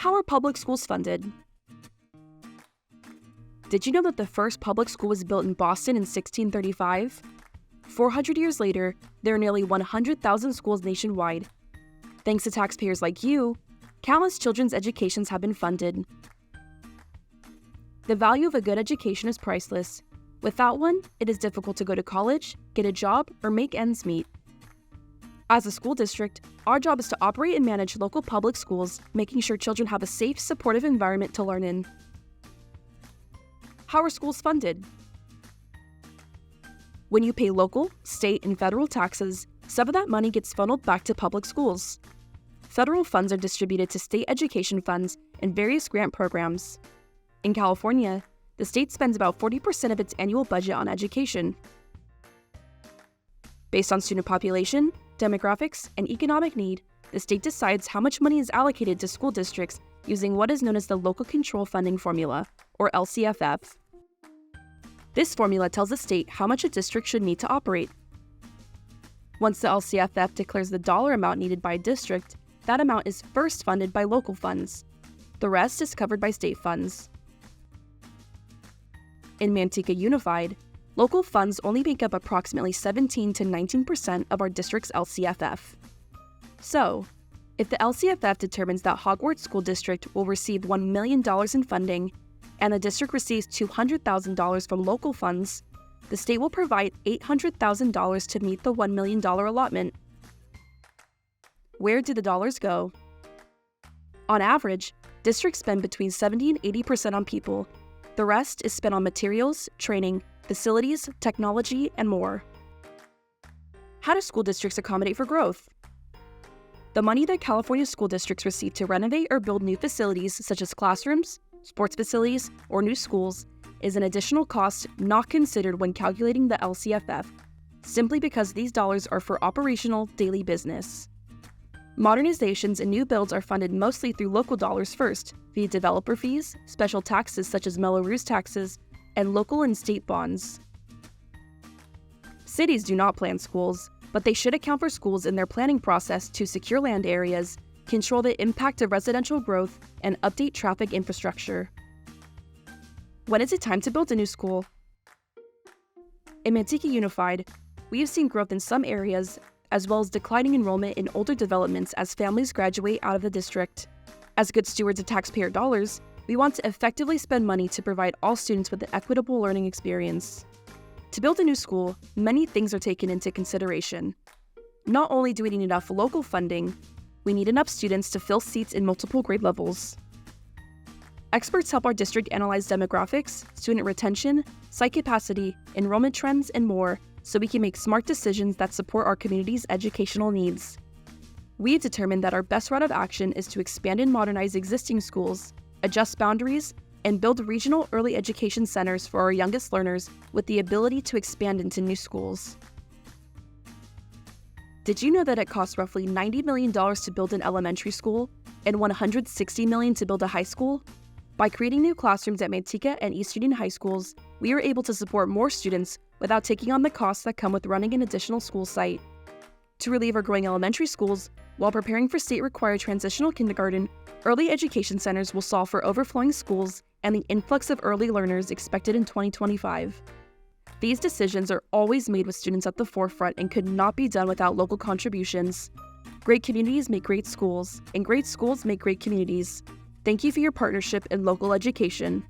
How are public schools funded? Did you know that the first public school was built in Boston in 1635? 400 years later, there are nearly 100,000 schools nationwide. Thanks to taxpayers like you, countless children's educations have been funded. The value of a good education is priceless. Without one, it is difficult to go to college, get a job, or make ends meet. As a school district, our job is to operate and manage local public schools, making sure children have a safe, supportive environment to learn in. How are schools funded? When you pay local, state, and federal taxes, some of that money gets funneled back to public schools. Federal funds are distributed to state education funds and various grant programs. In California, the state spends about 40% of its annual budget on education. Based on student population, demographics, and economic need, the state decides how much money is allocated to school districts using what is known as the Local Control Funding Formula, or LCFF. This formula tells the state how much a district should need to operate. Once the LCFF declares the dollar amount needed by a district, that amount is first funded by local funds. The rest is covered by state funds. In Manteca Unified, local funds only make up approximately 17 to 19% of our district's LCFF. So, if the LCFF determines that Hogwarts School District will receive $1 million in funding, and the district receives $200,000 from local funds, the state will provide $800,000 to meet the $1 million allotment. Where do the dollars go? On average, districts spend between 70 and 80% on people. The rest is spent on materials, training, facilities, technology, and more. How do school districts accommodate for growth? The money that California school districts receive to renovate or build new facilities such as classrooms, sports facilities, or new schools is an additional cost not considered when calculating the LCFF, simply because these dollars are for operational, daily business. Modernizations and new builds are funded mostly through local dollars first, via developer fees, special taxes such as Mello-Roos taxes, and local and state bonds. Cities do not plan schools, but they should account for schools in their planning process to secure land areas, control the impact of residential growth, and update traffic infrastructure. When is it time to build a new school? In Manteca Unified, we have seen growth in some areas, as well as declining enrollment in older developments as families graduate out of the district. As good stewards of taxpayer dollars, we want to effectively spend money to provide all students with an equitable learning experience. To build a new school, many things are taken into consideration. Not only do we need enough local funding, we need enough students to fill seats in multiple grade levels. Experts help our district analyze demographics, student retention, site capacity, enrollment trends, and more, so we can make smart decisions that support our community's educational needs. We have determined that our best route of action is to expand and modernize existing schools, adjust boundaries, and build regional early education centers for our youngest learners with the ability to expand into new schools. Did you know that it costs roughly $90 million to build an elementary school and $160 million to build a high school? By creating new classrooms at Manteca and East Union High Schools, we are able to support more students without taking on the costs that come with running an additional school site. To relieve our growing elementary schools, while preparing for state-required transitional kindergarten, early education centers will solve for overflowing schools and the influx of early learners expected in 2025. These decisions are always made with students at the forefront and could not be done without local contributions. Great communities make great schools, and great schools make great communities. Thank you for your partnership in local education.